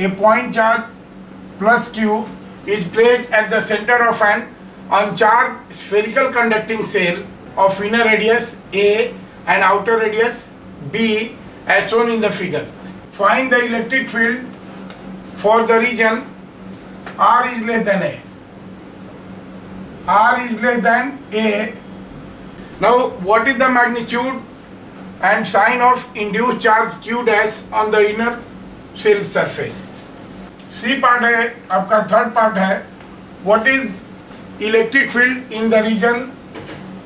a point charge plus q is placed at the center of an uncharged spherical conducting cell of inner radius a and outer radius b as shown in the figure. Find the electric field for the region r is less than a. R is less than a. Now what is the magnitude and sign of induced charge q dash on the inner cell surface? C part है आपका, third part है what is electric field in the region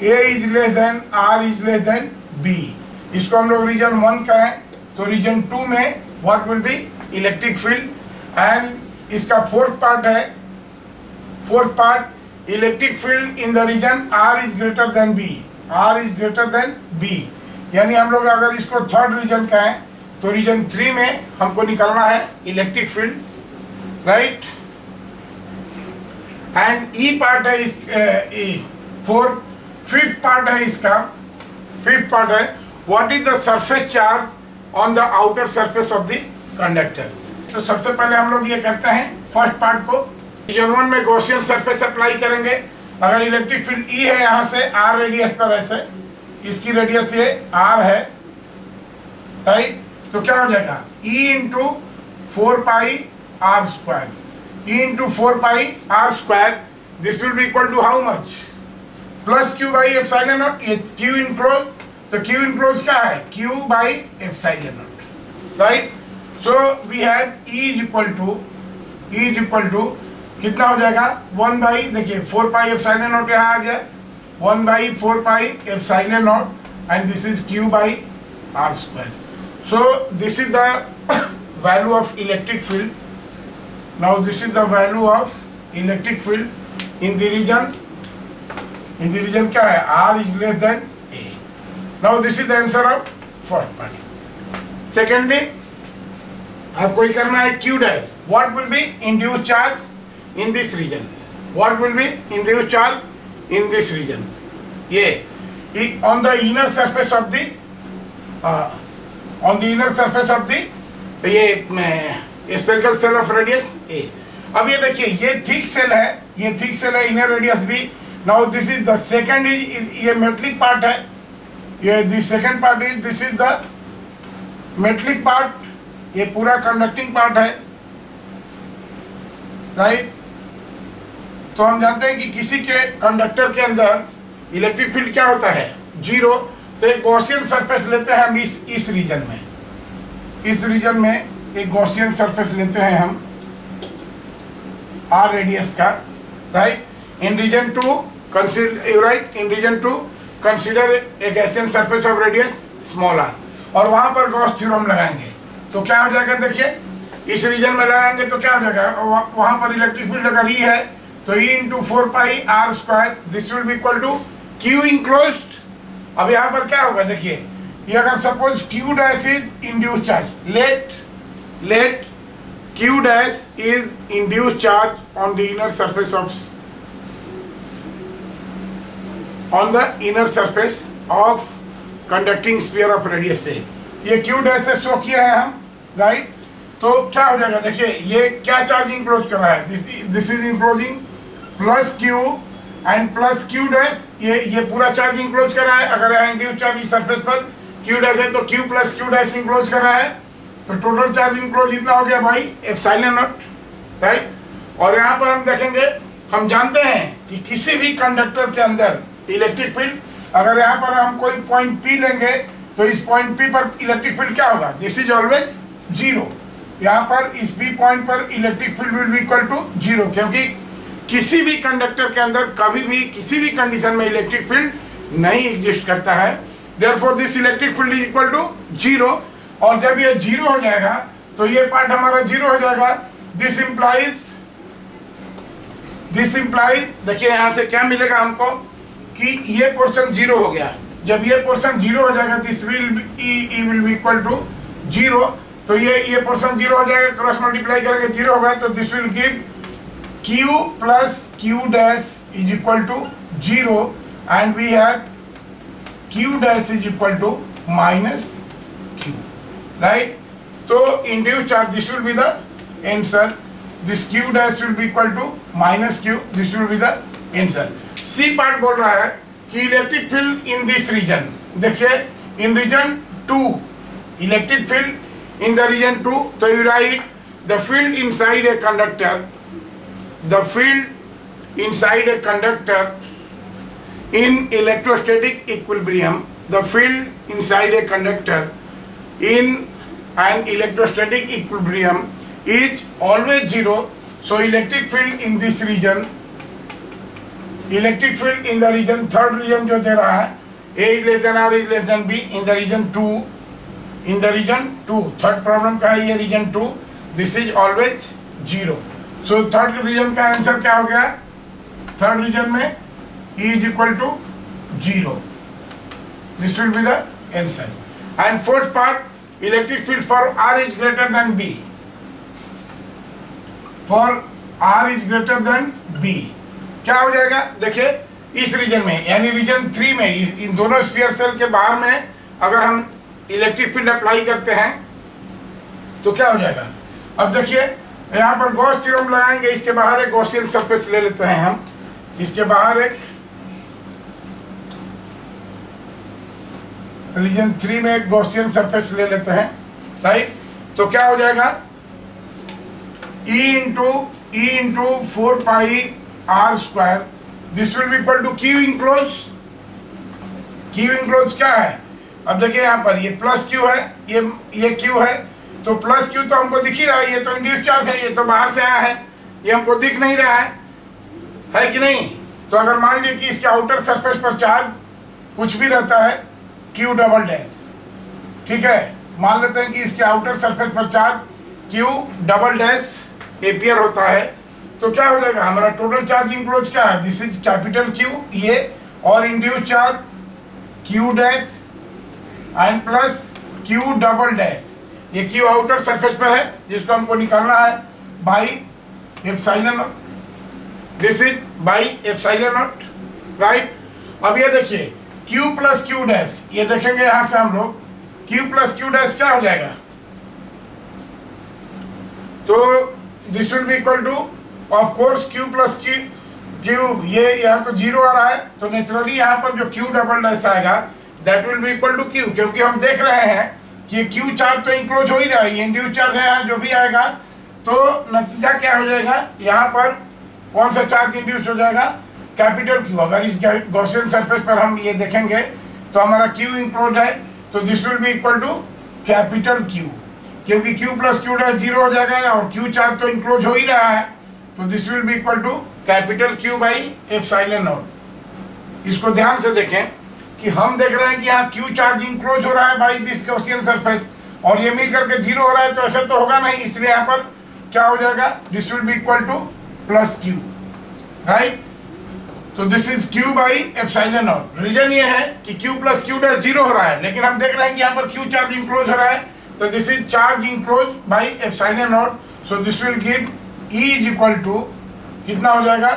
A is less than R is less than B. इसको हम लोग reason 1 कहें तो reason 2 में what will be electric field, and इसका फोर्थ पार्ट है, fourth part electric field in the region R is greater than B. R is greater than B, यानी हम लोग अगर इसको थर्ड रीजन कहें तो रीजन 3 में हमको निकालना है electric field, right. And E part है इस फिफ्थ पार्ट है इसका, फिफ्थ पार्ट है what is the surface charge on the outer surface of the conductor. तो सबसे पहले हम लोग ये करते हैं फर्स्ट पार्ट को. रीजन 1 में गॉसियन सरफेस अप्लाई करेंगे. अगर इलेक्ट्रिक फील्ड ई है यहाँ से आर रेडियस पर, ऐसे इसकी रेडियस ये आर है, राइट. तो क्या हो जाएगा E into 4 pi are square, E into 4 pi are square. This will be equal to how much, plus q by epsilon naught. ये क्यू इनक्लोज, तो क्यू इनक्लोज क्या है q by epsilon naught, right. So we have E is equal to कितना हो जाएगा 1 by, देखिए 4 pi epsilon not यहाँ आ गया, 1 by 4 pi epsilon naught and this is q by r square. So this is the value of electric field. Now this is the value of electric field in the region. In the region क्या है R is less than A. Now this is the answer of first part. Secondly, आपको ये करना है Q dash. What will be induced charge in this region? What will be induced charge in this region? ये on the inner surface of the inner surface of the ये spherical shell of radius a. अब ये देखिए ये thick shell है, ये thick shell है, inner radius b. Now this is the second, ये मेटलिक पार्ट है, ये the second part is, this is the metallic part, ये पूरा कंडक्टिंग पार्ट है, राइट. तो हम जानते हैं कि किसी के कंडक्टर के अंदर इलेक्ट्रिक फील्ड क्या होता है जीरो. तो एक गॉसियन सरफेस लेते हैं हम इस रीजन में, इस रीजन में एक गॉसियन सरफेस लेते हैं हम आर रेडियस का, right. In region 2 consider, right, in region 2 consider a Gaussian surface of radius small r, और वहां पर गॉस थ्योरम लगाएंगे. तो क्या हो जाएगा, देखिए इस रीजन में लगाएंगे तो क्या हो जाएगा, वहां पर इलेक्ट्रिक फील्ड अगर ई है तो E into 4 pi are square, this will be equal to Q enclosed. अब यहाँ पर क्या होगा, देखिए ये अगर suppose Q dash is induced charge, let Q dash is induced charge on the inner surface of conducting sphere of radius A. ये Q dash से शो किया है हम, राइट. तो क्या हो जाएगा, देखिए ये क्या चार्ज इंक्लोज कर रहा है, this is enclosing plus Q and plus Q dash, ये पूरा चार्ज इंक्लोज कर रहा है. अगर इंड्यूस चार्ज इस सरफेस पर Q dash है तो Q plus Q dash enclose कर रहा है, तो टोटल चार्ज इंक्लोज इतना हो गया भाई एप्सिलॉन नॉट, राइट. और यहाँ पर हम देखेंगे, हम जानते हैं कि किसी भी कंडक्टर के अंदर इलेक्ट्रिक फील्ड, अगर यहाँ पर हम कोई पॉइंट P लेंगे तो इस पॉइंट P पर इलेक्ट्रिक फील्ड क्या होगा, दिस इज ऑलवेज जीरो. यहाँ पर इस P पॉइंट पर electric field will be equal to zero, क्योंकि किसी भी कंडक्टर के अंदर कभी भी किसी भी कंडीशन में इलेक्ट्रिक फील्ड नहीं एग्जिस्ट करता है. Therefore this electric field is equal to 0. और जब ये 0 हो जाएगा तो ये पार्ट हमारा 0 हो जाएगा. This implies देखिए यहाँ से क्या मिलेगा हमको कि ये पोर्शन 0 हो गया. जब ये पोर्शन 0 हो जाएगा this will be equal to 0. तो ये पोर्शन 0 हो जाएगा, क्रॉस मल्टीप्लाई करेंगे 0 होगा, तो this will give Q plus Q dash is equal to 0 and we have Q dash is equal to minus Q, right. तो induced charge, this will be the answer. This q dash will be equal to minus q. This will be the answer. C part बोल रहा है कि electric field in this region, देखिए in region 2, electric field in the region 2, तो you write the field inside a conductor, the field inside a conductor in electrostatic equilibrium, the field inside a conductor in an electrostatic equilibrium is always zero. So electric field in this region, electric field in the region, third region जो दे रहा है, A is less than R is less than B in the region 2, in the region 2, third problem का है ये region 2, this is always zero. So third region का answer क्या हो गया? थर्ड region में E is equal to 0. This will be the answer. And fourth part, electric field for R is greater than B. For R is greater than B. क्या हो जाएगा? देखिए इस रीजन में, यानी रीजन 3 में, इन दोनों स्फीयर सेल के बाहर में अगर हम इलेक्ट्रिक फील्ड अप्लाई करते हैं तो क्या हो जाएगा? अब देखिए यहाँ पर गॉस थ्योरम लगाएंगे, इसके बाहर एक गॉसियन सरफेस ले लेते हैं हम, इसके बाहर एक रीजन 3 में एक गॉसियन सरफेस ले लेते हैं, राइट? तो क्या हो जाएगा? E into 4 pi R square, this will be equal to Q enclose. Q enclose क्या है? अब देखिए यहाँ पर ये प्लस Q है, ये Q है, तो प्लस Q तो हमको दिख ही रहा है, ये तो इंड्यूस चार्ज है, ये तो बाहर से आया है, ये हमको दिख नहीं रहा है कि नहीं? तो अगर मान लीजिए कि इसके आउटर सरफेस पर चार्ज कुछ भी रहता है Q डबल डैश, ठीक है, मान लेते हैं कि इसके आउटर सरफेस पर charge Q double dash appear होता है, तो क्या हो जाएगा? हमारा टोटल चार्ज इंक्लोज क्या है? दिस इज कैपिटल Q ये, और induce charge Q dash and plus Q double dash, ये Q आउटर सरफेस पर है जिसको हमको निकालना है by epsilon naught, this is by epsilon naught, right? अब ये देखिए Q प्लस Q डैश, ये देखेंगे यहां से हम लोग, Q प्लस Q डैश क्या हो जाएगा? तो this will be equal to, of course Q plus Q, ये यहाँ तो 0 आ रहा है, तो नेचुरली यहाँ पर जो Q डबल डैश आएगा that will be equal to Q, क्योंकि हम देख रहे हैं कि ये Q चार्ज तो इंक्लोज हो ही रहा है, ये इंड्यूस चार्ज है यहाँ जो भी आएगा, तो नतीजा क्या हो जाएगा? यहाँ पर कौन सा चार्ज इंड्यूस हो जाएगा? Capital Q. अगर इस गॉसियन सरफेस पर हम ये देखेंगे तो हमारा Q इंक्लोज है, तो this will be equal to capital Q, क्योंकि Q प्लस Q डैश 0 हो जाएगा और Q चार्ज तो इंक्लोज हो ही रहा है, तो this will be equal to capital Q by epsilon naught. इसको ध्यान से देखें कि हम देख रहे हैं कि यहाँ Q चार्ज इंक्लोज हो रहा है बाई दिस गॉसियन सरफेस, और ये मिल करके 0 हो रहा है, तो ऐसा तो होगा नहीं, इसलिए यहाँ पर क्या हो जाएगा? This will be equal to plus Q, right? तो this is Q by epsilon not. Region ये है कि Q प्लस Q डैश 0 हो रहा है, लेकिन हम देख रहे हैं कि यहाँ पर Q चार्ज इंक्लोज हो रहा है, तो this is charge enclose by epsilon naught. So this will give E is equal to कितना हो जाएगा?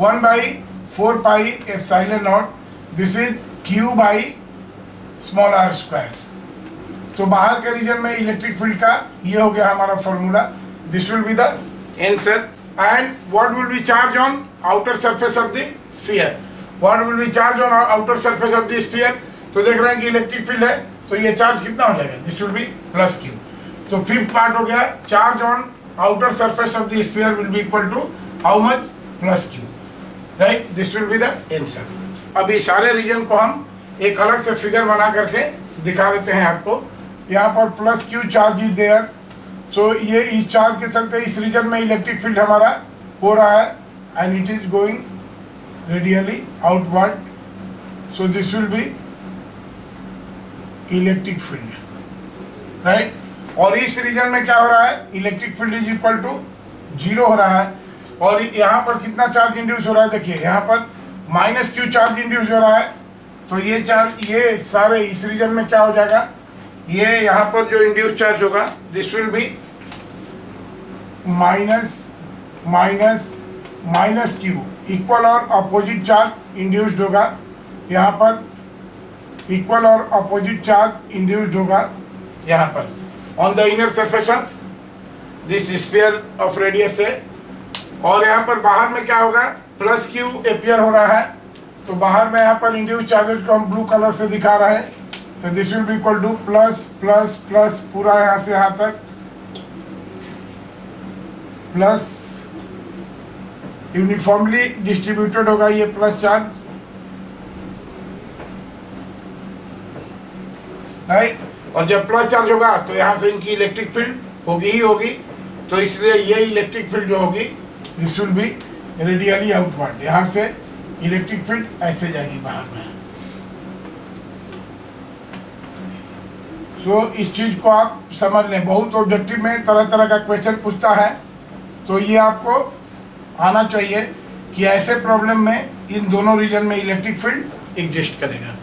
1 by 4 pi epsilon naught, this is Q by small r square. तो बाहर के रीजन में इलेक्ट्रिक फील्ड का ये हो गया हमारा formula. This will be the answer. And what will be charge on outer surface of the sphere? What will be charge on outer surface of the sphere? तो देख रहे हैं कि इलेक्ट्रिक फील्ड है, तो ये चार्ज कितना हो जाएगा? This will be plus Q. तो फिफ्थ पार्ट हो गया, charge on outer surface of the sphere will be equal to how much? Plus Q, right? This will be the answer. अब ये सारे रीजन को हम एक अलग से फिगर बना करके दिखा देते हैं आपको. यहाँ पर plus Q charge is there, so ये इस चार्ज के चलते इस रीजन में इलेक्ट्रिक फील्ड हमारा हो रहा है, and it is going radially outward, so this will be electric field, right? और इस रीजन में क्या हो रहा है? Electric field is equal to 0 हो रहा है, और यहाँ पर कितना चार्ज इंड्यूस हो रहा है? देखिए यहाँ पर माइनस Q चार्ज इंड्यूस हो रहा है, तो ये चार्ज, ये सारे इस रीजन में क्या हो जाएगा? ये यहाँ पर जो इंड्यूस चार्ज होगा this will B minus minus minus Q, equal और अपोजिट चार्ज इंड्यूस्ड होगा, यहाँ पर इक्वल और अपोजिट चार्ज इंड्यूस्ड होगा यहाँ पर on the inner surface of this sphere of radius है, और यहाँ पर बाहर में क्या होगा, प्लस क्यू अपियर हो रहा है, तो बाहर में यहाँ पर इंड्यूस चार्जेज को हम ब्लू कलर से दिखा रहे हैं, तो this will be equal to plus plus plus पूरा यहाँ से यहाँ तक प्लस, यूनिफॉर्मली डिस्ट्रीब्यूटेड होगा ये प्लस चार्ज, राइट। और जब प्लस चार्ज होगा तो यहाँ से इनकी इलेक्ट्रिक फील्ड होगी ही होगी, तो इसलिए ये इलेक्ट्रिक फील्ड जो होगी this will B radially outward, यहाँ से इलेक्ट्रिक फील्ड ऐसे जाएगी बाहर में। सो इस चीज को आप समझ लें, बहुत ऑब्जेक्टिव में तरह तरह का क्वेश्चन पूछता है, तो ये आपको आना चाहिए कि ऐसे प्रॉब्लम में इन दोनों रीजन में इलेक्ट्रिक फील्ड एग्जिस्ट करेगा।